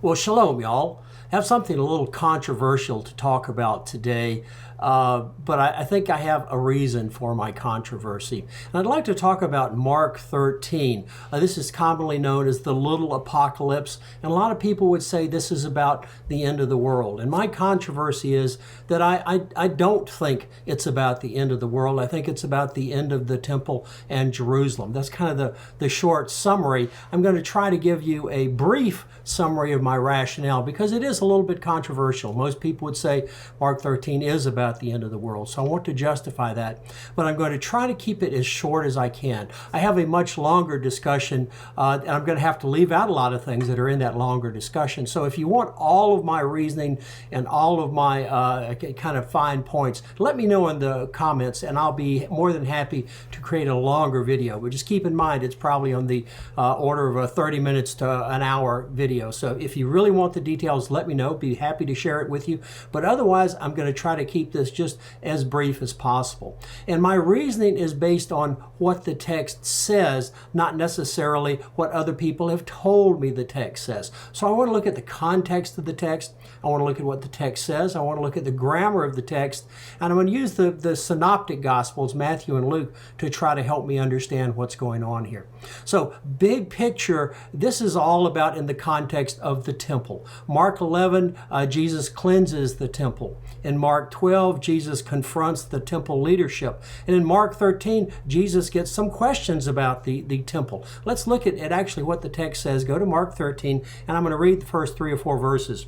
Well, shalom, y'all. I have something a little controversial to talk about today, but I think I have a reason for my controversy. And I'd like to talk about Mark 13. This is commonly known as the little apocalypse, and a lot of people would say this is about the end of the world. And my controversy is that I don't think it's about the end of the world. I think it's about the end of the temple and Jerusalem. That's kind of the short summary. I'm going to try to give you a brief summary of my rationale because it is a little bit controversial. Most people would say Mark 13 is about the end of the world, so I want to justify that, but I'm going to try to keep it as short as I can. I have a much longer discussion, and I'm going to have to leave out a lot of things that are in that longer discussion. So if you want all of my reasoning and all of my kind of fine points, let me know in the comments, and I'll be more than happy to create a longer video. But just keep in mind, it's probably on the order of 30 minutes to an hour video. So if you really want the details, let me know. Be happy to share it with you. But otherwise, I'm going to try to keep this just as brief as possible. And my reasoning is based on what the text says, not necessarily what other people have told me the text says. So I want to look at the context of the text. I want to look at what the text says. I want to look at the grammar of the text. And I'm going to use the synoptic gospels, Matthew and Luke, to try to help me understand what's going on here. So big picture, this is all about in the context of the temple. Mark 11, Jesus cleanses the temple. In Mark 12, Jesus confronts the temple leadership. And in Mark 13, Jesus gets some questions about the temple. Let's look at actually what the text says. Go to Mark 13, and I'm going to read the first 3 or 4 verses.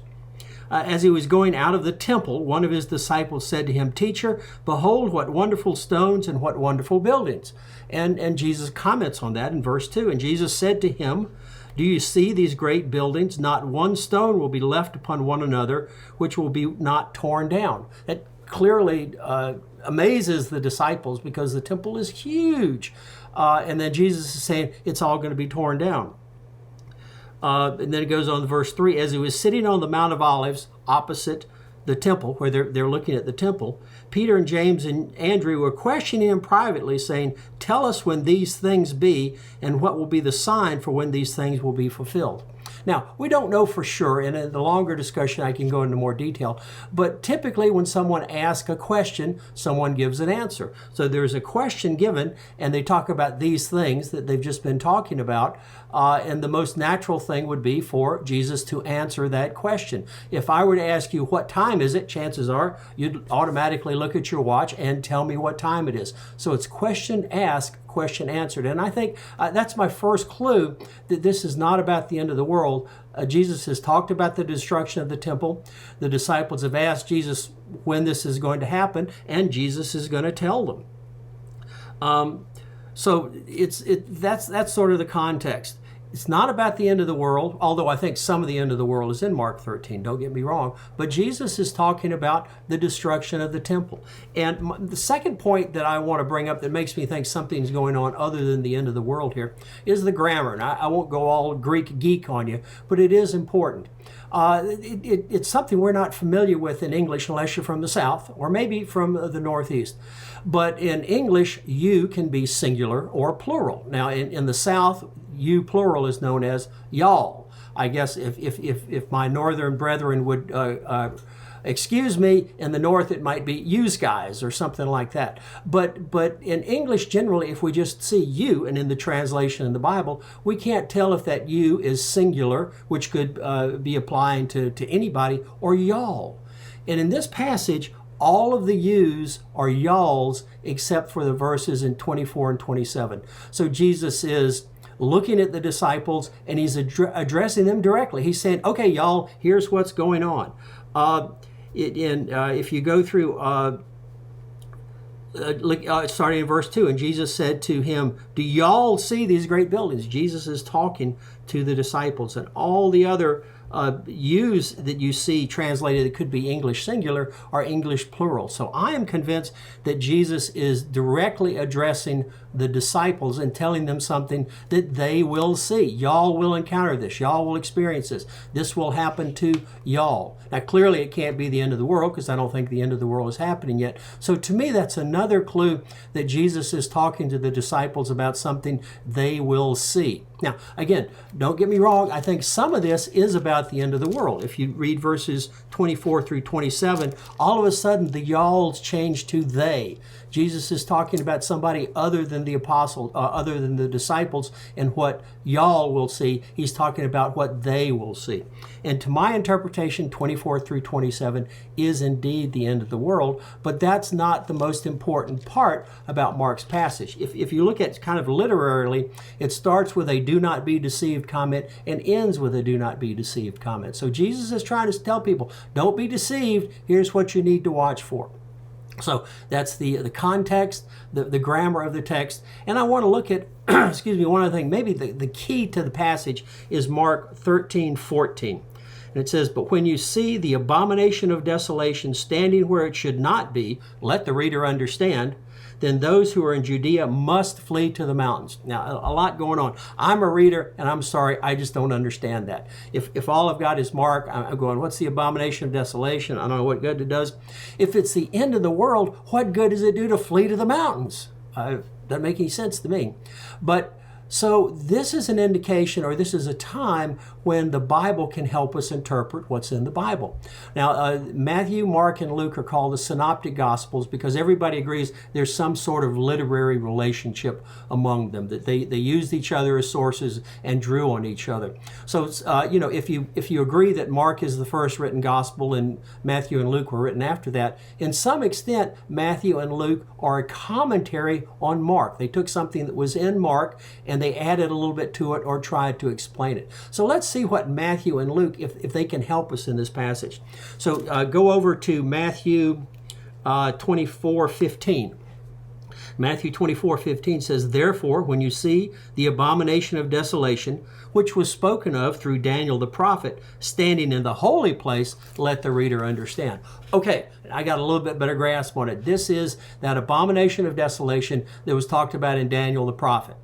As he was going out of the temple, one of his disciples said to him, "Teacher, behold what wonderful stones and what wonderful buildings." And Jesus comments on that in verse 2. And Jesus said to him, "Do you see these great buildings? Not one stone will be left upon one another, which will be not torn down." That clearly amazes the disciples because the temple is huge. And then Jesus is saying it's all going to be torn down. And then it goes on to verse 3. As he was sitting on the Mount of Olives opposite the temple, where they're looking at the temple, Peter and James and Andrew were questioning him privately, saying, "Tell us when these things be, and what will be the sign for when these things will be fulfilled." Now, we don't know for sure, and in the longer discussion I can go into more detail, but typically when someone asks a question, someone gives an answer. So there's a question given, and they talk about these things that they've just been talking about, and the most natural thing would be for Jesus to answer that question. If I were to ask you, "What time is it?" chances are you'd automatically look at your watch and tell me what time it is. So it's question asked, question answered. And I think that's my first clue that this is not about the end of the world. Jesus has talked about the destruction of the temple. The disciples have asked Jesus when this is going to happen, and Jesus is going to tell them. So that's sort of the context. It's not about the end of the world, although I think some of the end of the world is in Mark 13, don't get me wrong. But Jesus is talking about the destruction of the temple. And the second point that I want to bring up that makes me think something's going on other than the end of the world here is the grammar. And I won't go all Greek geek on you, but it is important. It's something we're not familiar with in English unless you're from the South or maybe from the Northeast. But in English, you can be singular or plural. Now, in the South, you plural is known as y'all. I guess if my northern brethren would excuse me, in the North it might be yous guys or something like that. But in English generally, if we just see you, and in the translation in the Bible, we can't tell if that you is singular, which could be applying to anybody, or y'all. And in this passage, all of the yous are y'alls except for the verses in 24 and 27. So Jesus is looking at the disciples and he's addressing them directly. He's saying, "Okay, y'all, here's what's going on." If you go through, starting in verse 2, and Jesus said to him, "Do y'all see these great buildings?" Jesus is talking to the disciples, and all the other yous that you see translated, it could be English singular or English plural. So I am convinced that Jesus is directly addressing the disciples and telling them something that they will see. Y'all will encounter this. Y'all will experience this. This will happen to y'all. Now, clearly it can't be the end of the world because I don't think the end of the world is happening yet. So to me, that's another clue that Jesus is talking to the disciples about something they will see. Now, again, don't get me wrong. I think some of this is about about the end of the world. If you read verses 24 through 27, all of a sudden the y'alls change to they. Jesus is talking about somebody other than the apostle, other than the disciples, and what y'all will see. He's talking about what they will see. And to my interpretation, 24 through 27 is indeed the end of the world, but that's not the most important part about Mark's passage. If you look at kind of literarily, it starts with a do not be deceived comment and ends with a do not be deceived comment. So Jesus is trying to tell people, don't be deceived. Here's what you need to watch for. So that's the context, the grammar of the text. And I want to look at, excuse me, one other thing. Maybe the key to the passage is Mark 13:14. And it says, but when you see the abomination of desolation standing where it should not be, let the reader understand, then those who are in Judea must flee to the mountains. Now, a lot going on. I'm a reader, and I'm sorry, I just don't understand that. If all I've got is Mark, I'm going, what's the abomination of desolation? I don't know what good it does. If it's the end of the world, what good does it do to flee to the mountains? Doesn't make any sense to me. But so this is an indication, or this is a time when the Bible can help us interpret what's in the Bible. Now, Matthew, Mark, and Luke are called the Synoptic Gospels because everybody agrees there's some sort of literary relationship among them, that they used each other as sources and drew on each other. So, if you agree that Mark is the first written gospel and Matthew and Luke were written after that, in some extent, Matthew and Luke are a commentary on Mark. They took something that was in Mark and they added a little bit to it or tried to explain it. So let's see what Matthew and Luke, if they can help us in this passage. So go over to Matthew 24:15. Matthew 24:15 says, therefore, when you see the abomination of desolation, which was spoken of through Daniel the prophet, standing in the holy place, let the reader understand. Okay, I got a little bit better grasp on it. This is that abomination of desolation that was talked about in Daniel the prophet.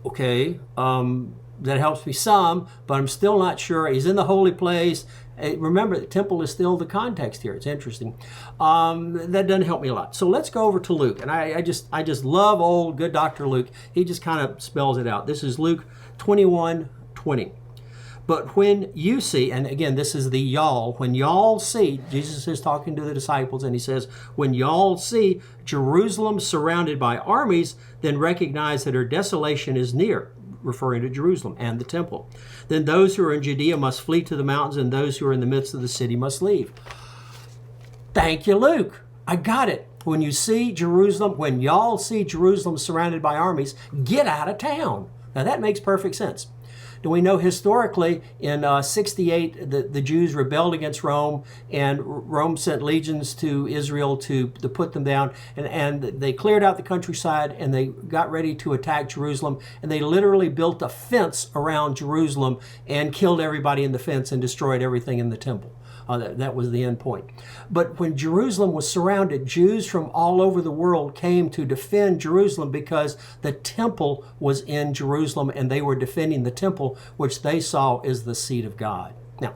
Okay, that helps me some, but I'm still not sure. He's in the holy place. Remember, the temple is still the context here. It's interesting. That doesn't help me a lot. So let's go over to Luke. And I just love old good Dr. Luke. He just kind of spells it out. This is Luke 21:20. But when you see, and again, this is the y'all, when y'all see, Jesus is talking to the disciples, and he says, when y'all see Jerusalem surrounded by armies, then recognize that her desolation is near, referring to Jerusalem and the temple. Then those who are in Judea must flee to the mountains, and those who are in the midst of the city must leave. Thank you, Luke. I got it. When you see Jerusalem, when y'all see Jerusalem surrounded by armies, get out of town. Now that makes perfect sense. Do we know historically in 68 the Jews rebelled against Rome, and Rome sent legions to Israel to put them down, and they cleared out the countryside and they got ready to attack Jerusalem, and they literally built a fence around Jerusalem and killed everybody in the fence and destroyed everything in the temple. That was the end point. But when Jerusalem was surrounded, Jews from all over the world came to defend Jerusalem because the temple was in Jerusalem and they were defending the temple, which they saw as the seat of God. Now,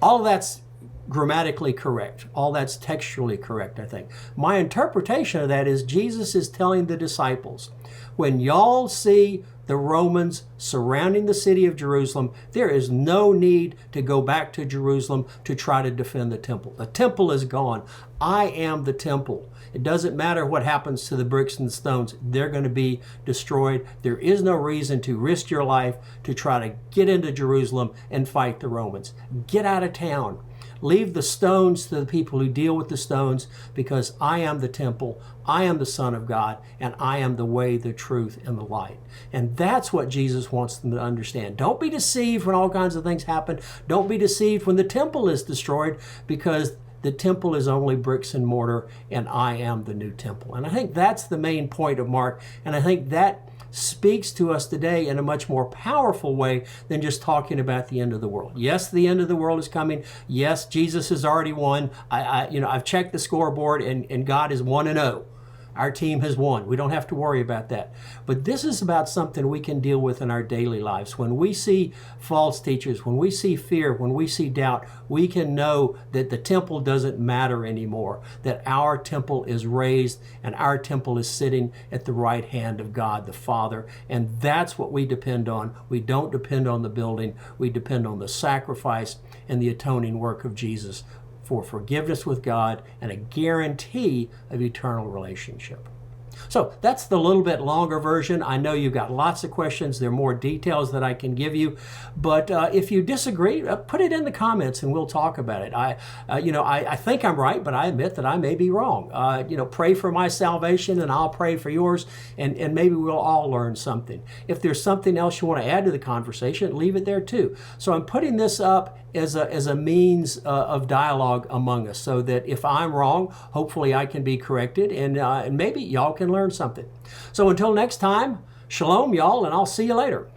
all that's grammatically correct. All that's textually correct, I think. My interpretation of that is Jesus is telling the disciples, when y'all see the Romans surrounding the city of Jerusalem, there is no need to go back to Jerusalem to try to defend the temple. The temple is gone. I am the temple. It doesn't matter what happens to the bricks and stones. They're going to be destroyed. There is no reason to risk your life to try to get into Jerusalem and fight the Romans. Get out of town. Leave the stones to the people who deal with the stones, because I am the temple, I am the Son of God, and I am the way, the truth, and the light. And that's what Jesus wants them to understand. Don't be deceived when all kinds of things happen. Don't be deceived when the temple is destroyed, because the temple is only bricks and mortar, and I am the new temple. And I think that's the main point of Mark, and I think that speaks to us today in a much more powerful way than just talking about the end of the world. Yes, the end of the world is coming. Yes, Jesus has already won. I've checked the scoreboard, and God is 1-0. our team has won. We don't have to worry about that. But this is about something we can deal with in our daily lives. When we see false teachers, when we see fear, when we see doubt, we can know that the temple doesn't matter anymore, that our temple is raised and our temple is sitting at the right hand of God the Father. And that's what we depend on. We don't depend on the building. We depend on the sacrifice and the atoning work of Jesus for forgiveness with God and a guarantee of eternal relationship. So that's the little bit longer version. I know you've got lots of questions. There are more details that I can give you. But if you disagree, put it in the comments and we'll talk about it. I think I'm right, but I admit that I may be wrong. Pray for my salvation and I'll pray for yours, and maybe we'll all learn something. If there's something else you want to add to the conversation, leave it there too. So I'm putting this up as a means of dialogue among us, so that if I'm wrong, hopefully I can be corrected, and maybe y'all can learn something. So until next time, shalom, y'all, and I'll see you later.